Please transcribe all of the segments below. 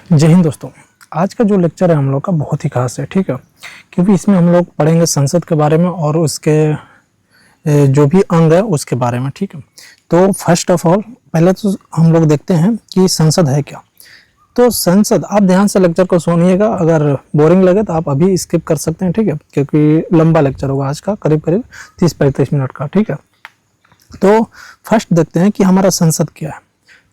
जय हिंद दोस्तों। आज का जो लेक्चर है हम लोग का बहुत ही खास है, ठीक है, क्योंकि इसमें हम लोग पढ़ेंगे संसद के बारे में और उसके जो भी अंग है उसके बारे में, ठीक है। तो फर्स्ट ऑफ ऑल पहले तो हम लोग देखते हैं कि संसद है क्या। तो संसद, आप ध्यान से लेक्चर को सुनिएगा, अगर बोरिंग लगे तो आप अभी स्किप कर सकते हैं, ठीक है, क्योंकि लंबा लेक्चर होगा आज का, करीब करीब 30-35 मिनट का, ठीक है। तो फर्स्ट देखते हैं कि हमारा संसद क्या है।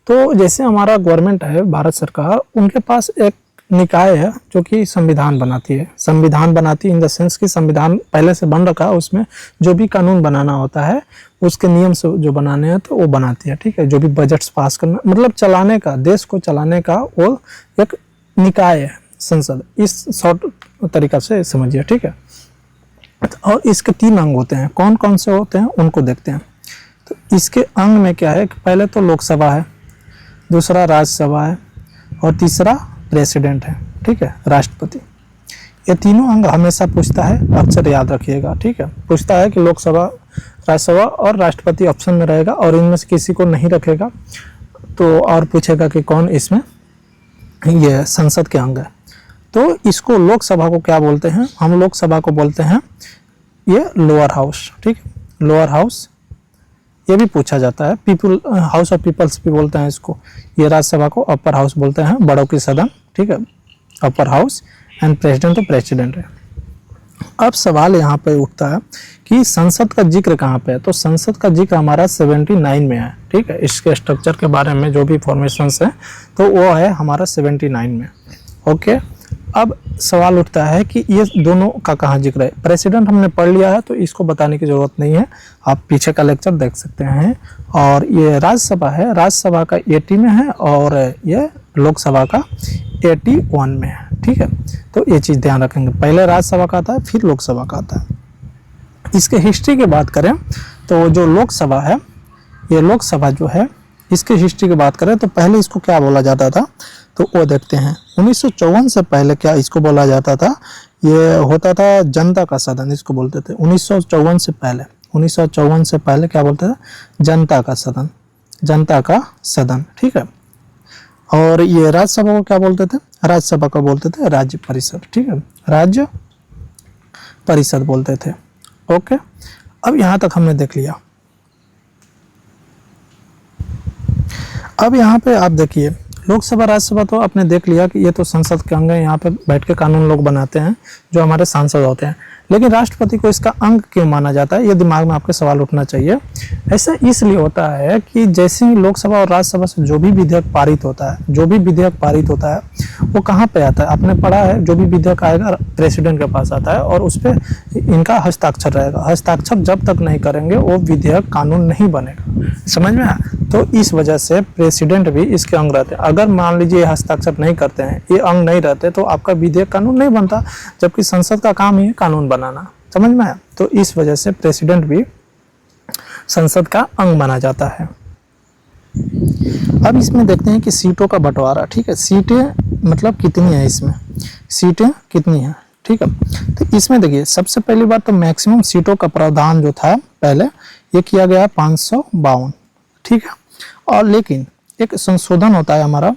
तो जैसे हमारा गवर्नमेंट है, भारत सरकार, उनके पास एक निकाय है जो कि संविधान बनाती है। संविधान बनाती है इन द सेंस कि संविधान पहले से बन रखा है, उसमें जो भी कानून बनाना होता है उसके नियम से जो बनाने हैं तो वो बनाती है, ठीक है। जो भी बजट्स पास करना, मतलब चलाने का, देश को चलाने का वो एक निकाय है संसद, इस शॉर्ट तरीका से समझिए, ठीक है। और इसके 3 अंग होते हैं। कौन कौन से होते हैं उनको देखते हैं। तो इसके अंग में क्या है कि पहले तो लोकसभा है, दूसरा राज्यसभा है और तीसरा प्रेसिडेंट है, ठीक है, राष्ट्रपति। ये तीनों अंग हमेशा पूछता है, अक्सर याद रखिएगा, ठीक है। पूछता है कि लोकसभा, राज्यसभा और राष्ट्रपति ऑप्शन में रहेगा और इनमें से किसी को नहीं रखेगा तो और पूछेगा कि कौन इसमें ये संसद के अंग है। तो इसको लोकसभा को क्या बोलते हैं? हम लोकसभा को बोलते हैं ये लोअर हाउस, ठीक, लोअर हाउस। ये भी पूछा जाता है, पीपल हाउस ऑफ पीपल्स भी बोलते हैं इसको। ये राज्यसभा को अपर हाउस बोलते हैं, बड़ों की सदन, ठीक है, अपर हाउस। एंड प्रेसिडेंट तो प्रेसिडेंट है। अब सवाल यहाँ पे उठता है कि संसद का जिक्र कहाँ पे है। तो संसद का जिक्र हमारा 79 में है, ठीक है। इसके स्ट्रक्चर के बारे में जो भी फॉर्मेशन है तो वो है हमारा 79 में, ओके। अब सवाल उठता है कि ये दोनों का कहाँ जिक्र है। प्रेसिडेंट हमने पढ़ लिया है तो इसको बताने की ज़रूरत नहीं है, आप पीछे का लेक्चर देख सकते हैं। और ये राज्यसभा है, राज्यसभा का 80 में है और ये लोकसभा का 81 में है, ठीक है। तो ये चीज़ ध्यान रखेंगे, पहले राज्यसभा का आता है फिर लोकसभा का आता है। इसके हिस्ट्री की बात करें तो जो लोकसभा है, ये लोकसभा जो है, इसके हिस्ट्री की बात करें तो पहले इसको क्या बोला जाता था तो वो देखते हैं। 1954 से पहले क्या इसको बोला जाता था? ये होता था जनता का सदन, इसको बोलते थे। 1954 से पहले, 1954 से पहले क्या बोलते थे? जनता का सदन, जनता का सदन, ठीक है। और ये राज्यसभा को क्या बोलते थे? राज्यसभा को बोलते थे राज्य परिषद, ठीक है, राज्य परिषद बोलते थे, ओके। अब यहाँ तक हमने देख लिया। अब यहाँ पे आप देखिए, लोकसभा राज्यसभा तो आपने देख लिया कि ये तो संसद के अंग है, यहाँ पे बैठ के कानून लोग बनाते हैं जो हमारे सांसद होते हैं। लेकिन राष्ट्रपति को इसका अंग क्यों माना जाता है, ये दिमाग में आपके सवाल उठना चाहिए। ऐसा इसलिए होता है कि जैसे ही लोकसभा और राज्यसभा से जो भी विधेयक पारित होता है, जो भी विधेयक पारित होता है वो कहाँ पे आता है? आपने पढ़ा है, जो भी विधेयक आएगा प्रेसिडेंट के पास आता है और उस पर इनका हस्ताक्षर रहेगा। हस्ताक्षर जब तक नहीं करेंगे वो विधेयक कानून नहीं बनेगा, समझ में आया? तो इस वजह से प्रेसिडेंट भी इसके अंग रहते हैं। अगर मान लीजिए हस्ताक्षर नहीं करते हैं, ये अंग नहीं रहते तो आपका विधेयक कानून नहीं बनता, जबकि संसद का काम ही है कानून बनाना, समझ में आया? तो इस वजह से प्रेसिडेंट भी संसद का अंग माना जाता है। अब इसमें देखते हैं कि सीटों का बंटवारा, ठीक है, सीटें मतलब कितनी है, इसमें सीटें कितनी है, ठीक है। तो इसमें देखिए, सबसे पहली बात तो मैक्सिमम सीटों का प्रावधान जो था पहले ये किया गया 552, ठीक है। और लेकिन एक संशोधन होता है हमारा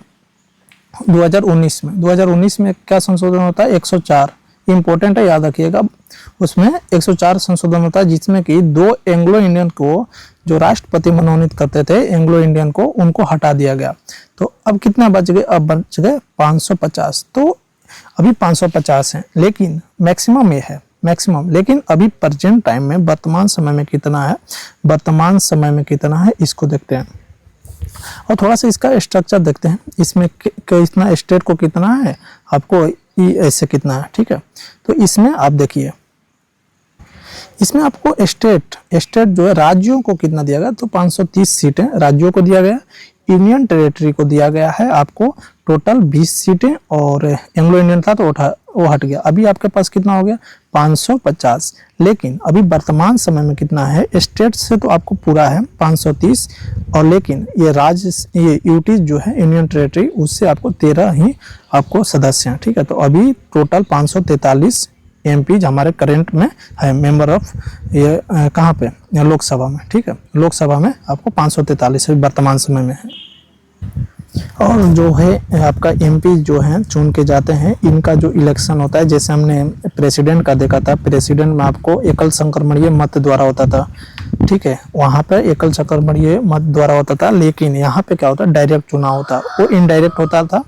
2019 में। 2019 में क्या संशोधन होता है? 104, इंपॉर्टेंट है, याद रखिएगा। उसमें 104 संशोधन होता है जिसमें कि 2 एंग्लो इंडियन को, जो राष्ट्रपति मनोनीत करते थे एंग्लो इंडियन को, उनको हटा दिया गया। तो अब कितना बच गए? अब बच गए 550। तो अभी 550 हैं, लेकिन मैक्सिमम ये है, मैक्सिमम। लेकिन अभी प्रेजेंट टाइम में, वर्तमान समय में कितना है, वर्तमान समय में कितना है इसको देखते हैं। और थोड़ा सा इसका स्ट्रक्चर देखते हैं, इसमें कितना स्टेट को कितना है, आपको ऐसे कितना है, ठीक है। तो इसमें आप देखिए, इसमें आपको स्टेट जो है, राज्यों को कितना दिया गया? तो 530 सीटें राज्यों को दिया गया। यूनियन टेरिटरी को दिया गया है आपको टोटल 20 सीटें, और एंग्लो इंडियन था तो वो हट गया। अभी आपके पास कितना हो गया? 550। लेकिन अभी वर्तमान समय में कितना है? स्टेट से तो आपको पूरा है 530, और लेकिन ये राज्य, ये यूटी जो है यूनियन टेरिटरी, उससे आपको 13 ही आपको सदस्य हैं, ठीक है। तो अभी टोटल 543 एमपीज हमारे करंट में है, मेंबर ऑफ ये कहाँ पे? लोकसभा में, ठीक है। लोकसभा में आपको 543 वर्तमान समय में है। और जो है आपका एमपी जो हैं चुन के जाते हैं, इनका जो इलेक्शन होता है, जैसे हमने प्रेसिडेंट का देखा था, प्रेसिडेंट में आपको एकल संक्रमणीय मत द्वारा होता था, ठीक है, वहाँ पे एकल संक्रमणीय मत द्वारा होता था। लेकिन यहाँ पे क्या होता है, डायरेक्ट चुनाव होता है, वो इनडायरेक्ट होता था।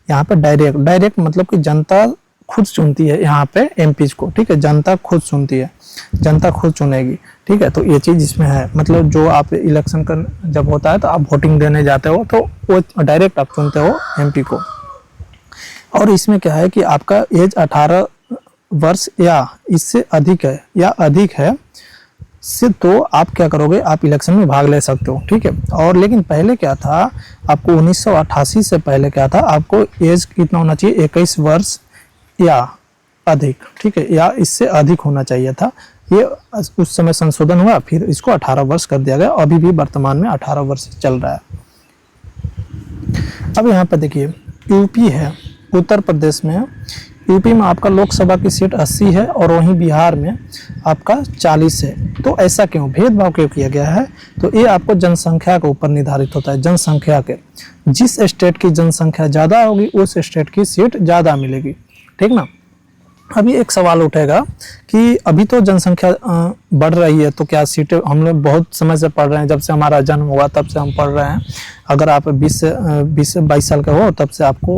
यहाँ पे डायरेक्ट मतलब कि जनता खुद चुनती है यहाँ पे एमपी को, ठीक है, जनता खुद चुनती है, जनता खुद चुनेगी, ठीक है। तो ये चीज़ इसमें है, मतलब जो आप इलेक्शन कर जब होता है तो आप वोटिंग देने जाते हो तो वो डायरेक्ट आप चुनते हो एमपी को। और इसमें क्या है कि आपका एज 18 वर्ष या इससे अधिक है या अधिक है से तो आप क्या करोगे, आप इलेक्शन में भाग ले सकते हो, ठीक है। और लेकिन पहले क्या था, आपको 1988 से पहले क्या था, आपको एज कितना होना चाहिए, 21 वर्ष या अधिक, ठीक है, या इससे अधिक होना चाहिए था। ये उस समय संशोधन हुआ, फिर इसको 18 वर्ष कर दिया गया। अभी भी वर्तमान में 18 वर्ष चल रहा है। अब यहाँ पर देखिए यूपी है, उत्तर प्रदेश में, यूपी में आपका लोकसभा की सीट 80 है और वहीं बिहार में आपका 40 है। तो ऐसा क्यों, भेदभाव क्यों किया गया है, तो ये आपको जनसंख्या के ऊपर निर्धारित होता है। जनसंख्या के, जिस स्टेट की जनसंख्या ज़्यादा होगी उस स्टेट की सीट ज़्यादा मिलेगी, ठीक ना। अभी एक सवाल उठेगा कि अभी तो जनसंख्या बढ़ रही है, तो क्या सीटें, हम लोग बहुत समय से पढ़ रहे हैं, जब से हमारा जन्म हुआ तब से हम पढ़ रहे हैं। अगर आप 20 से 22 साल के हो तब से आपको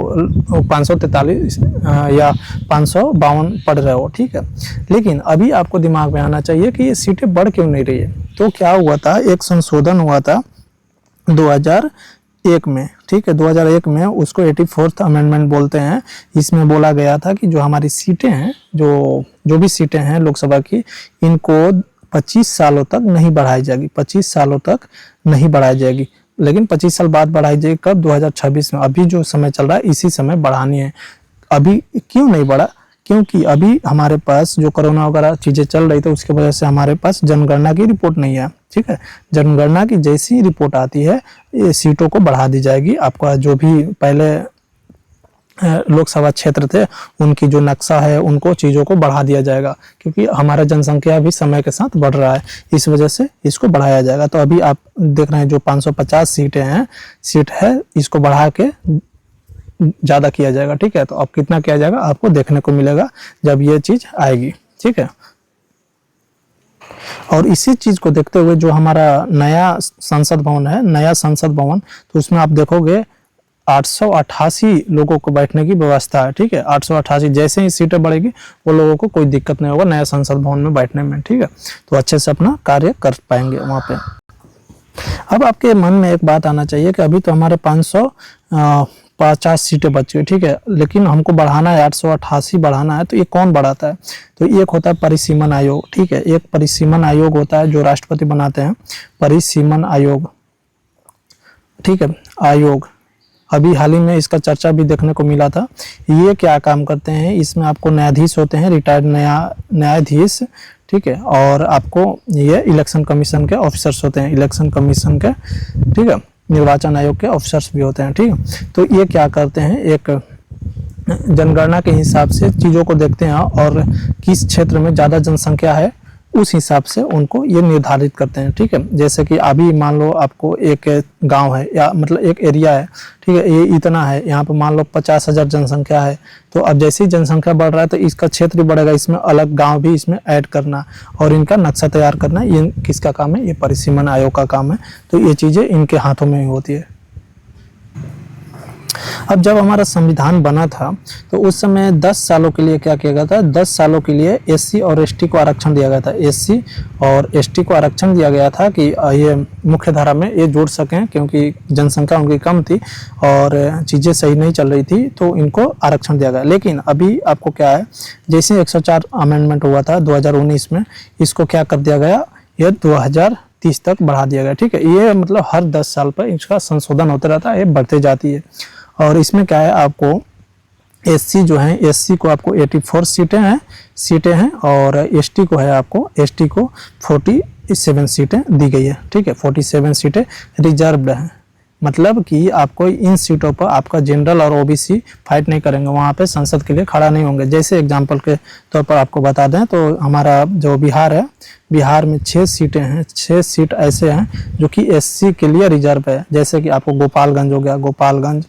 543 या 552 पढ़ रहे हो, ठीक है। लेकिन अभी आपको दिमाग में आना चाहिए कि ये सीटें बढ़ क्यों नहीं रही है। तो क्या हुआ था, एक संशोधन हुआ था 2001 में, ठीक है, 2001 में, उसको 84th अमेंडमेंट बोलते हैं। इसमें बोला गया था कि जो हमारी सीटें हैं, जो भी सीटें हैं लोकसभा की, इनको 25 सालों तक नहीं बढ़ाई जाएगी, 25 सालों तक नहीं बढ़ाई जाएगी। लेकिन 25 साल बाद बढ़ाई जाएगी, कब, 2026 में। अभी जो समय चल रहा है इसी समय बढ़ानी है। अभी क्यों नहीं बढ़ा, क्योंकि अभी हमारे पास जो कोरोना वगैरह चीज़ें चल रही थी उसके वजह से हमारे पास जनगणना की रिपोर्ट नहीं है, ठीक है। जनगणना की जैसी रिपोर्ट आती है ये सीटों को बढ़ा दी जाएगी। आपका जो भी पहले लोकसभा क्षेत्र थे उनकी जो नक्शा है उनको चीज़ों को बढ़ा दिया जाएगा, क्योंकि हमारा जनसंख्या भी समय के साथ बढ़ रहा है, इस वजह से इसको बढ़ाया जाएगा। तो अभी आप देख रहे हैं जो 550 सीट है, इसको बढ़ा के ज़्यादा किया जाएगा, ठीक है। तो अब कितना किया जाएगा आपको देखने को मिलेगा जब ये चीज़ आएगी, ठीक है। और इसी चीज़ को देखते हुए जो हमारा नया संसद भवन है, नया संसद भवन, तो उसमें आप देखोगे 888 लोगों को बैठने की व्यवस्था है, ठीक है। 888, जैसे ही सीटें बढ़ेगी वो लोगों को कोई दिक्कत नहीं होगा नया संसद भवन में बैठने में, ठीक है। तो अच्छे से अपना कार्य कर पाएंगे वहाँ पे। अब आपके मन में एक बात आना चाहिए कि अभी तो हमारे 550 सीटें बची, ठीक है, लेकिन हमको बढ़ाना है, 888 बढ़ाना है। तो ये कौन बढ़ाता है, तो एक होता है परिसीमन आयोग, ठीक है। एक परिसीमन आयोग होता है जो राष्ट्रपति बनाते हैं, परिसीमन आयोग, ठीक है, आयोग। अभी हाल ही में इसका चर्चा भी देखने को मिला था। ये क्या काम करते हैं, इसमें आपको न्यायाधीश होते हैं, रिटायर्ड न्यायाधीश, ठीक है। और आपको ये इलेक्शन कमीशन के ऑफिसर्स होते हैं, इलेक्शन कमीशन के, ठीक है, निर्वाचन आयोग के ऑफिसर्स भी होते हैं, ठीक है। तो ये क्या करते हैं, एक जनगणना के हिसाब से चीज़ों को देखते हैं और किस क्षेत्र में ज़्यादा जनसंख्या है उस हिसाब से उनको ये निर्धारित करते हैं, ठीक है। जैसे कि अभी मान लो आपको एक गांव है या मतलब एक एरिया है, ठीक है, ये इतना है, यहाँ पर मान लो 50,000 जनसंख्या है। तो अब जैसे ही जनसंख्या बढ़ रहा है तो इसका क्षेत्र भी बढ़ेगा, इसमें अलग गांव भी इसमें ऐड करना और इनका नक्शा तैयार करना, ये किसका काम है, ये परिसीमन आयोग का काम है। तो ये चीज़ें इनके हाथों में ही होती है। अब जब हमारा संविधान बना था तो उस समय 10 सालों के लिए क्या किया गया था, 10 सालों के लिए एससी और एसटी को आरक्षण दिया गया था। एससी और एसटी को आरक्षण दिया गया था कि ये मुख्य धारा में ये जुड़ सकें, क्योंकि जनसंख्या उनकी कम थी और चीज़ें सही नहीं चल रही थी, तो इनको आरक्षण दिया गया। लेकिन अभी आपको क्या है, जैसे 104 अमेंडमेंट हुआ था 2019 में, इसको क्या कर दिया गया, ये 2030 तक बढ़ा दिया गया, ठीक है। ये मतलब हर 10 साल पर इसका संशोधन होता रहता है, ये बढ़ते जाती है। और इसमें क्या है, आपको एससी जो है, एससी को आपको 84 सीटें हैं और एसटी को है, आपको एसटी को 47 सीटें दी गई है, ठीक है। 47 सीटें रिजर्व्ड हैं, मतलब कि आपको इन सीटों पर आपका जनरल और ओबीसी फाइट नहीं करेंगे, वहाँ पे संसद के लिए खड़ा नहीं होंगे। जैसे एग्जांपल के तौर पर आपको बता दें तो हमारा जो बिहार है, बिहार में 6 सीटें हैं, 6 सीट ऐसे हैं जो कि एससी के लिए रिजर्व है। जैसे कि आपको गोपालगंज हो गया, गोपालगंज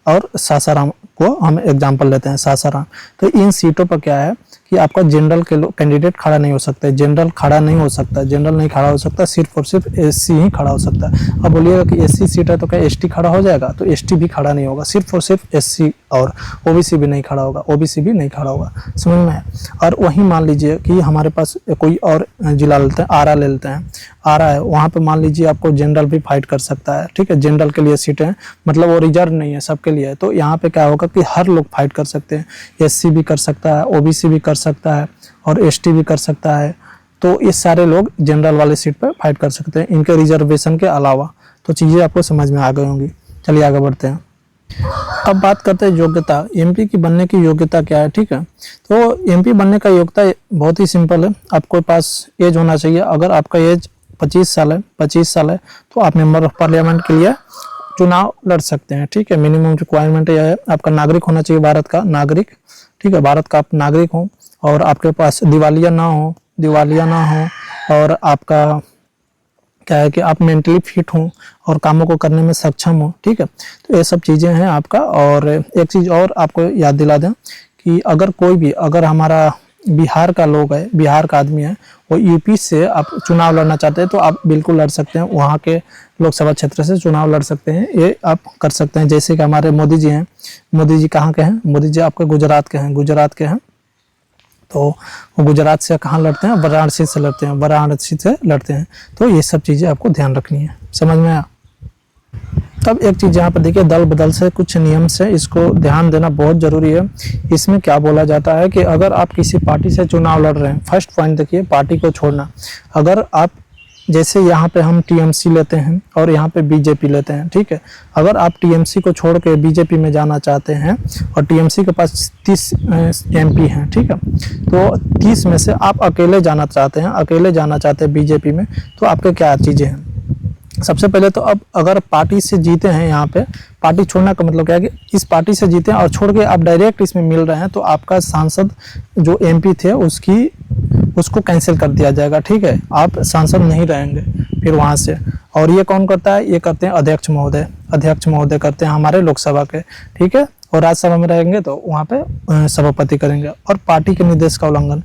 और सासाराम को हम एग्जांपल लेते हैं, सासाराम। तो इन सीटों पर क्या है कि आपका जनरल के कैंडिडेट खड़ा नहीं हो सकता है, जनरल खड़ा नहीं हो सकता, जनरल नहीं खड़ा हो सकता, सिर्फ और सिर्फ एससी ही खड़ा हो सकता है। अब बोलिएगा कि एससी सीट है तो क्या एसटी खड़ा हो जाएगा? तो एसटी भी खड़ा नहीं होगा, सिर्फ और सिर्फ एससी, और ओबीसी भी नहीं खड़ा होगा, ओबीसी भी नहीं खड़ा होगा, समझ में है। और वहीं मान लीजिए कि हमारे पास कोई और जिला लेते हैं, आरा ले लेते हैं, आरा है, वहाँ पे मान लीजिए आपको जनरल भी फाइट कर सकता है, ठीक है, जनरल के लिए सीटें, मतलब वो रिजर्व नहीं है, सबके लिए है। तो यहाँ पे क्या होगा कि हर लोग फाइट कर सकते हैं, एससी भी कर सकता है, ओबीसी भी कर सकता है और एसटी भी कर सकता है। तो ये सारे लोग जनरल वाले सीट पर फाइट कर सकते हैं इनके रिजर्वेशन के अलावा। तो चीज़ें आपको समझ में आ गई होंगी। चलिए आगे बढ़ते हैं। अब बात करते हैं योग्यता, एमपी की बनने की योग्यता क्या है, ठीक है। तो एमपी बनने का योग्यता बहुत ही सिंपल है, आपके पास एज होना चाहिए। अगर आपका एज 25 साल है, 25 साल है तो आप मेंबर ऑफ पार्लियामेंट के लिए चुनाव लड़ सकते हैं, ठीक है। मिनिमम रिक्वायरमेंट यह है, आपका नागरिक होना चाहिए, भारत का नागरिक, ठीक है, भारत का आप नागरिक हो, और आपके पास दिवालिया ना हो, और आपका क्या है कि आप मेंटली फिट हो और कामों को करने में सक्षम हो, ठीक है। तो ये सब चीज़ें हैं आपका। और एक चीज़ और आपको याद दिला दें कि अगर कोई भी, अगर हमारा बिहार का लोग है, बिहार का आदमी है, वो यूपी से आप चुनाव लड़ना चाहते हैं तो आप बिल्कुल लड़ सकते हैं, वहाँ के लोकसभा क्षेत्र से चुनाव लड़ सकते हैं, ये आप कर सकते हैं। जैसे कि हमारे मोदी जी हैं, मोदी जी कहाँ के हैं? मोदी जी आपके गुजरात के हैं, तो वो गुजरात से कहाँ लड़ते हैं? वाराणसी से लड़ते हैं, तो ये सब चीज़ें आपको ध्यान रखनी है, समझ में आया। तब एक चीज़ यहाँ पर देखिए, दल बदल से कुछ नियम से, इसको ध्यान देना बहुत ज़रूरी है। इसमें क्या बोला जाता है कि अगर आप किसी पार्टी से चुनाव लड़ रहे हैं, फर्स्ट पॉइंट देखिए, पार्टी को छोड़ना। अगर आप, जैसे यहाँ पे हम टीएमसी लेते हैं और यहाँ पे बीजेपी लेते हैं, ठीक है। अगर आप टीएमसी को छोड़ के बीजेपी में जाना चाहते हैं और टीएमसी के पास 30 एमपी हैं, ठीक है, तो 30 में से आप अकेले जाना चाहते हैं बीजेपी में, तो आपके क्या चीज़ें हैं? सबसे पहले तो अब अगर पार्टी से जीते हैं, यहाँ पे पार्टी छोड़ना का मतलब क्या है कि इस पार्टी से जीते हैं और छोड़ के आप डायरेक्ट इसमें मिल रहे हैं, तो आपका सांसद जो एमपी थे उसको कैंसिल कर दिया जाएगा, ठीक है। आप सांसद नहीं रहेंगे फिर वहाँ से। और ये कौन करता है? ये करते हैं अध्यक्ष महोदय करते हैं हमारे लोकसभा के, ठीक है। और राज्यसभा में रहेंगे तो वहाँ पे सभापति करेंगे। और पार्टी के निर्देश का उल्लंघन